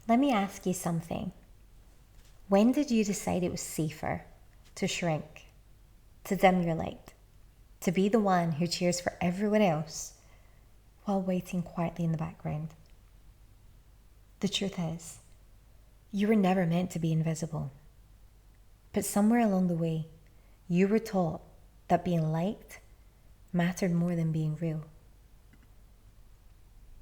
let me ask you something. When did you decide it was safer to shrink, to dim your light, to be the one who cheers for everyone else while waiting quietly in the background? The truth is, you were never meant to be invisible. But somewhere along the way, you were taught that being liked mattered more than being real.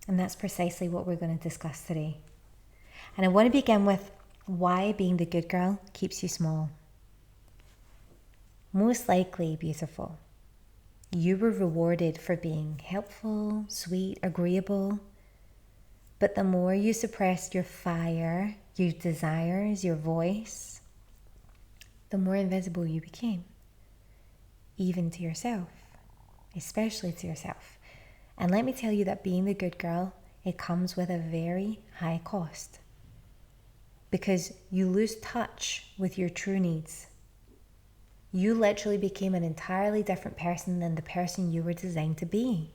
And that's precisely what we're going to discuss today. And I want to begin with why being the good girl keeps you small. Most likely beautiful. You were rewarded for being helpful, sweet, agreeable. But the more you suppressed your fire, your desires, your voice, the more invisible you became. Even to yourself. Especially to yourself. And let me tell you that being the good girl, it comes with a very high cost. Because you lose touch with your true needs. You literally became an entirely different person than the person you were designed to be.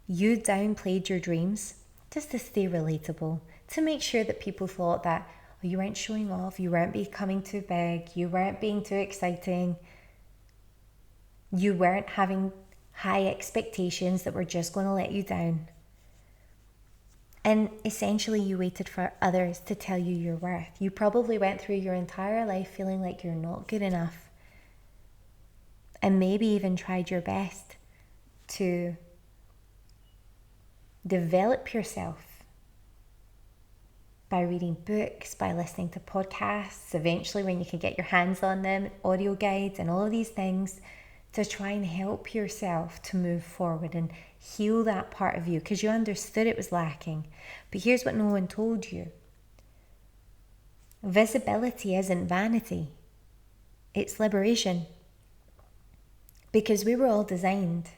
You downplayed your dreams just to stay relatable, to make sure that people thought that you weren't showing off, you weren't becoming too big, you weren't being too exciting, you weren't having high expectations that were just going to let you down. And essentially you waited for others to tell you your worth. You probably went through your entire life feeling like you're not good enough. And maybe even tried your best to develop yourself by reading books, by listening to podcasts, eventually when you could get your hands on them, audio guides and all of these things to try and help yourself to move forward and heal that part of you because you understood it was lacking. But here's what no one told you. Visibility isn't vanity. It's liberation. Because we were all designed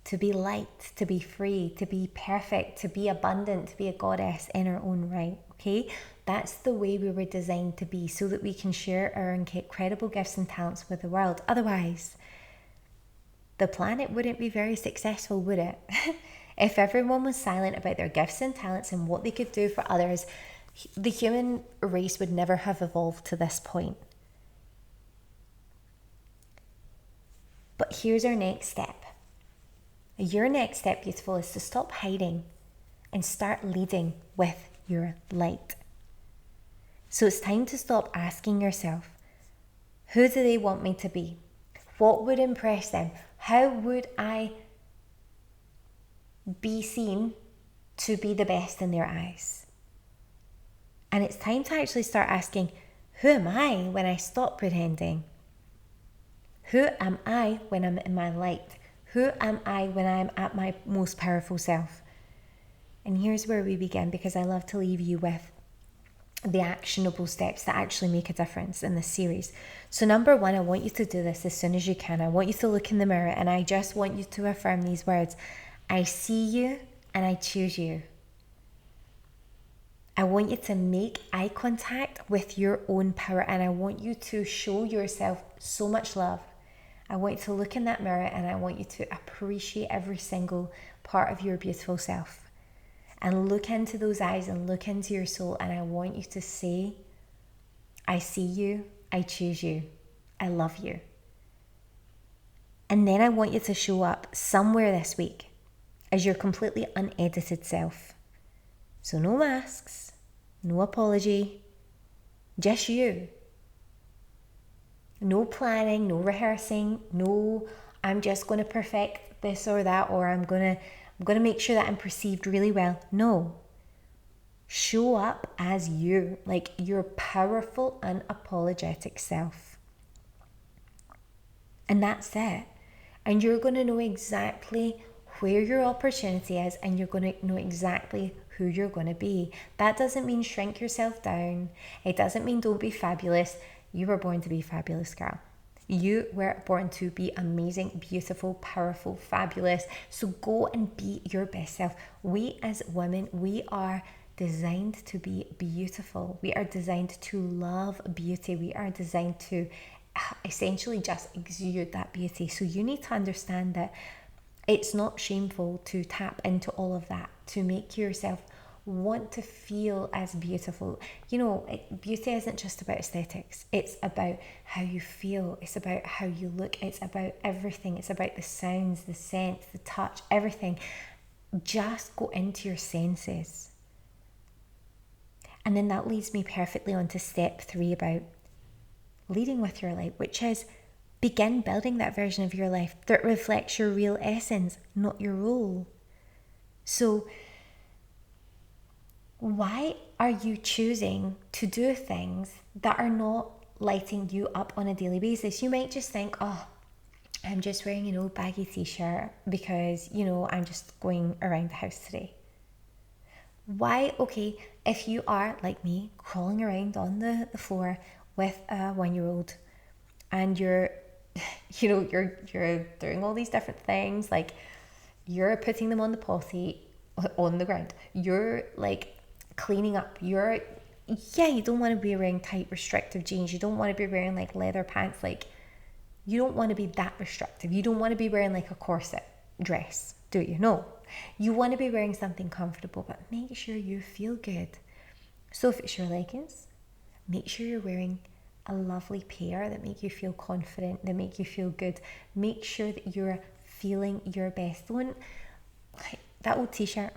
to be light, to be free, to be perfect, to be abundant, to be a goddess in our own right, okay? That's the way we were designed to be so that we can share our incredible gifts and talents with the world. Otherwise, the planet wouldn't be very successful, would it? If everyone was silent about their gifts and talents and what they could do for others, the human race would never have evolved to this point. But here's our next step. Your next step, beautiful, is to stop hiding and start leading with your light. So it's time to stop asking yourself, who do they want me to be? What would impress them? How would I be seen to be the best in their eyes? And it's time to actually start asking, who am I when I stop pretending? Who am I when I'm in my light? Who am I when I'm at my most powerful self? And here's where we begin, because I love to leave you with the actionable steps that actually make a difference in this series. So number one, I want you to do this as soon as you can. I want you to look in the mirror and I just want you to affirm these words. I see you and I choose you. I want you to make eye contact with your own power and I want you to show yourself so much love. I want you to look in that mirror and I want you to appreciate every single part of your beautiful self. And look into those eyes and look into your soul and I want you to say, I see you, I choose you, I love you. And then I want you to show up somewhere this week as your completely unedited self. So no masks, no apology, just you. No planning, no rehearsing, no I'm just going to perfect this or that, or I'm going to make sure that I'm perceived really well. No. Show up as you, like your powerful, unapologetic self. And that's it. And you're going to know exactly where your opportunity is and you're going to know exactly who you're going to be. That doesn't mean shrink yourself down. It doesn't mean don't be fabulous. You were born to be fabulous, girl. You were born to be amazing, beautiful, powerful, fabulous. So go and be your best self. We as women, we are designed to be beautiful. We are designed to love beauty. We are designed to essentially just exude that beauty. So you need to understand that it's not shameful to tap into all of that, to make yourself want to feel as beautiful. Beauty isn't just about aesthetics. It's about how you feel. It's about how you look. It's about everything. It's about the sounds, the scent, the touch, everything. Just go into your senses. And then that leads me perfectly on to step 3 about leading with your light, which is begin building that version of your life that reflects your real essence, not your role. So why are you choosing to do things that are not lighting you up on a daily basis? You might just think, oh, I'm just wearing an old baggy t-shirt because, I'm just going around the house today. Why? Okay, if you are like me, crawling around on the floor with a 1-year-old and you're doing all these different things, like you're putting them on the potty on the ground, you're like cleaning up, you don't want to be wearing tight restrictive jeans, you don't want to be wearing like leather pants, like you don't want to be that restrictive, you don't want to be wearing like a corset dress, do you? No, you want to be wearing something comfortable, but make sure you feel good. So if it's your leggings, make sure you're wearing a lovely pair that make you feel confident, that make you feel good. Make sure that you're feeling your best. Don't, that old t-shirt,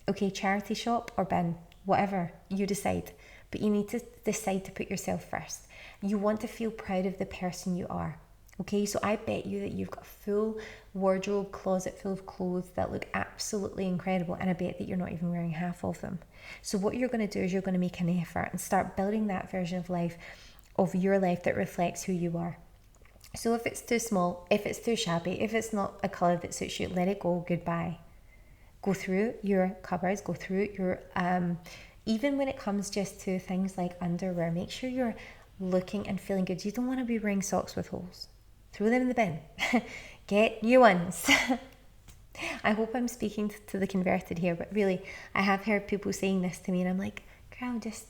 okay, charity shop or bin, whatever, you decide. But you need to decide to put yourself first. You want to feel proud of the person you are. Okay, so I bet you that you've got a full wardrobe closet full of clothes that look absolutely incredible, and I bet that you're not even wearing half of them. So what you're going to do is you're going to make an effort and start building that version of your life that reflects who you are. So if it's too small, if it's too shabby, if it's not a colour that suits you, let it go, goodbye. Go through your cupboards, go through your, even when it comes just to things like underwear, make sure you're looking and feeling good. You don't want to be wearing socks with holes. Throw them in the bin. Get new ones. I hope I'm speaking to the converted here, but really, I have heard people saying this to me and I'm like, girl, just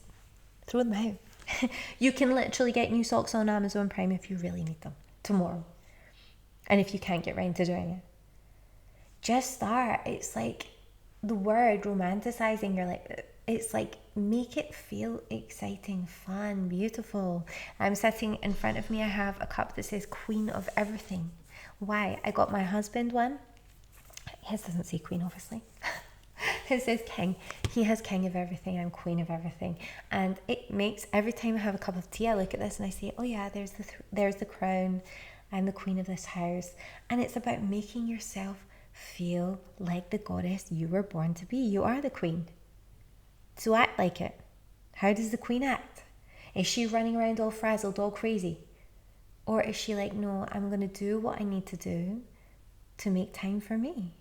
throw them out. You can literally get new socks on Amazon Prime if you really need them tomorrow. And if you can't get round to doing it, just start. It's like the word romanticizing your life. It's like make it feel exciting, fun, beautiful. I'm sitting in front of me, I have a cup that says Queen of Everything. Why? I got my husband one. His doesn't say Queen, obviously. It says King. He has King of Everything, I'm Queen of Everything. And it makes, every time I have a cup of tea, I look at this and I say, oh yeah, there's the crown. I'm the queen of this house. And it's about making yourself feel like the goddess you were born to be. You are the queen. So act like it. How does the queen act? Is she running around all frazzled, all crazy? Or is she like, no, I'm going to do what I need to do to make time for me.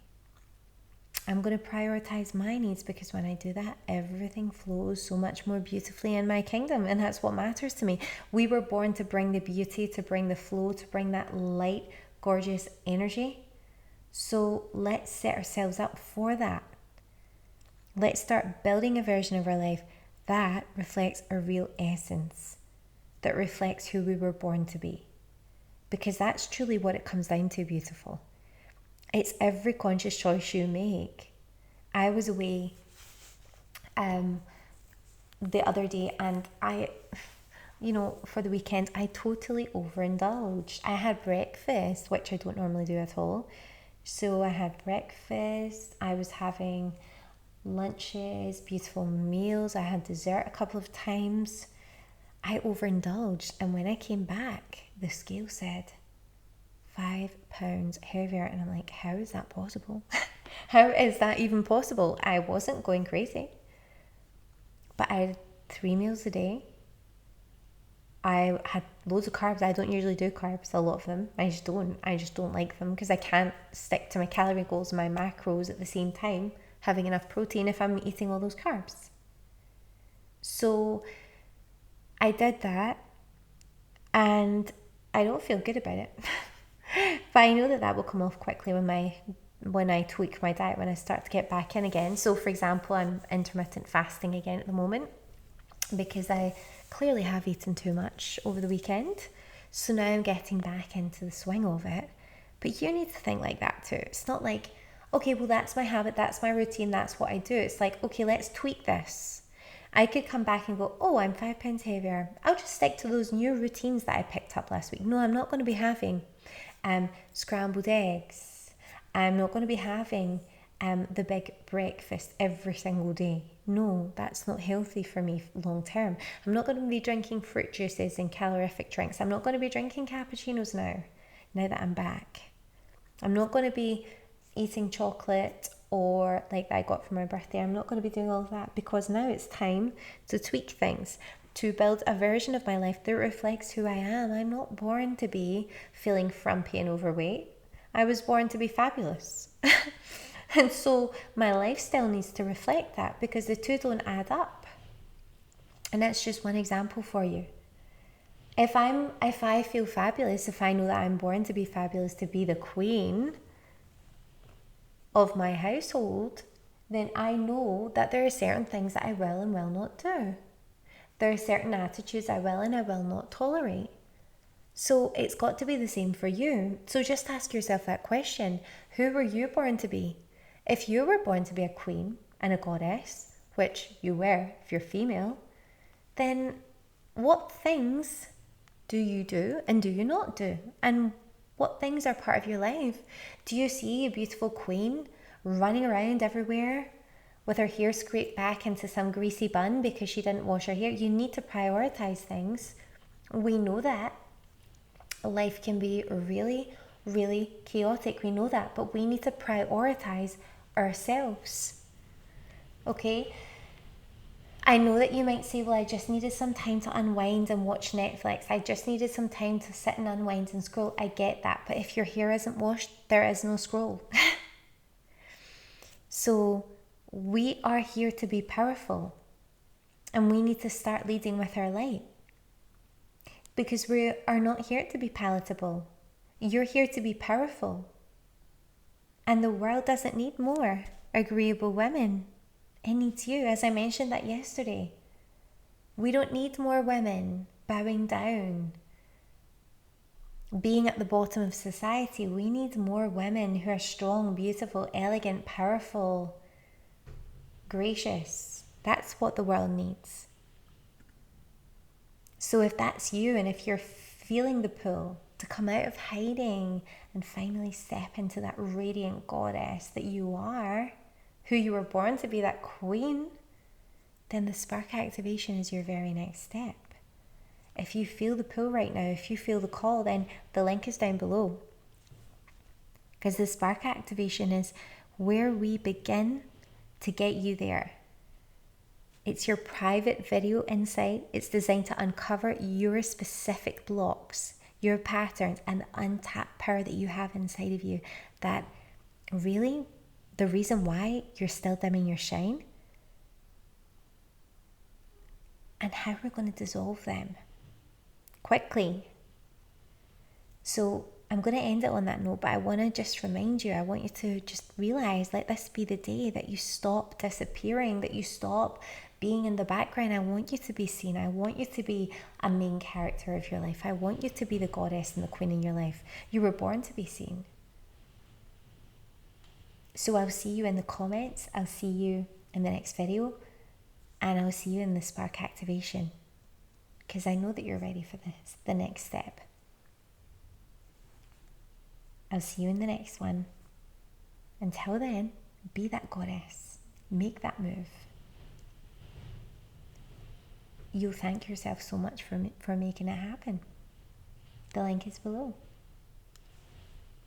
I'm going to prioritize my needs, because when I do that, everything flows so much more beautifully in my kingdom. And that's what matters to me. We were born to bring the beauty, to bring the flow, to bring that light, gorgeous energy. So let's set ourselves up for that. Let's start building a version of our life that reflects our real essence, that reflects who we were born to be. Because that's truly what it comes down to, beautiful. It's every conscious choice you make. I was away the other day and for the weekend, I totally overindulged. I had breakfast, which I don't normally do at all. So I had breakfast, I was having lunches, beautiful meals. I had dessert a couple of times. I overindulged, and when I came back, the scale said 5 pounds heavier, and I'm like, how is that possible? How is that even possible? I wasn't going crazy, but I had 3 meals a day. I had loads of carbs. I don't usually do carbs, a lot of them. I just don't like them, because I can't stick to my calorie goals and my macros at the same time, having enough protein if I'm eating all those carbs. So I did that, and I don't feel good about it. But I know that will come off quickly when I tweak my diet, when I start to get back in again. So for example, I'm intermittent fasting again at the moment, because I clearly have eaten too much over the weekend. So now I'm getting back into the swing of it. But you need to think like that too. It's not like, okay, well, that's my habit, that's my routine, that's what I do. It's like, okay, let's tweak this. I could come back and go, oh, I'm 5 pounds heavier. I'll just stick to those new routines that I picked up last week. No, I'm not going to be having scrambled eggs. I'm not going to be having the big breakfast every single day. No, that's not healthy for me long term. I'm not going to be drinking fruit juices and calorific drinks. I'm not going to be drinking cappuccinos now that I'm back. I'm not going to be eating chocolate or like I got for my birthday. I'm not going to be doing all of that, because now it's time to tweak things, to build a version of my life that reflects who I am. I'm not born to be feeling frumpy and overweight. I was born to be fabulous. And so my lifestyle needs to reflect that, because the two don't add up. And that's just one example for you. If I feel fabulous, if I know that I'm born to be fabulous, to be the queen of my household, then I know that there are certain things that I will and will not do. There are certain attitudes I will and I will not tolerate. So it's got to be the same for you. So just ask yourself that question. Who were you born to be? If you were born to be a queen and a goddess, which you were if you're female, then what things do you do and do you not do? And what things are part of your life? Do you see a beautiful queen running around everywhere with her hair scraped back into some greasy bun because she didn't wash her hair? You need to prioritize things. We know that. Life can be really, really chaotic. We know that, but we need to prioritize ourselves. Okay? I know that you might say, well, I just needed some time to unwind and watch Netflix. I just needed some time to sit and unwind and scroll. I get that. But if your hair isn't washed, there is no scroll. So we are here to be powerful. And we need to start leading with our light. Because we are not here to be palatable. You're here to be powerful. And the world doesn't need more agreeable women. It needs you, as I mentioned that yesterday. We don't need more women bowing down, being at the bottom of society. We need more women who are strong, beautiful, elegant, powerful, gracious. That's what the world needs. So if that's you, and if you're feeling the pull to come out of hiding and finally step into that radiant goddess that you are, who you were born to be, that queen, then the spark activation is your very next step. If you feel the pull right now, if you feel the call, then the link is down below. Because the spark activation is where we begin to get you there. It's your private video insight. It's designed to uncover your specific blocks, your patterns, and the untapped power that you have inside of you, that really the reason why you're still dimming your shine, and how we're going to dissolve them quickly. So I'm going to end it on that note, but I want to just remind you, I want you to just realize, let this be the day that you stop disappearing, that you stop being in the background. I want you to be seen. I want you to be a main character of your life. I want you to be the goddess and the queen in your life. You were born to be seen. So I'll see you in the comments. I'll see you in the next video. And I'll see you in the spark activation. Because I know that you're ready for this, the next step. I'll see you in the next one. Until then, be that goddess. Make that move. You'll thank yourself so much for making it happen. The link is below.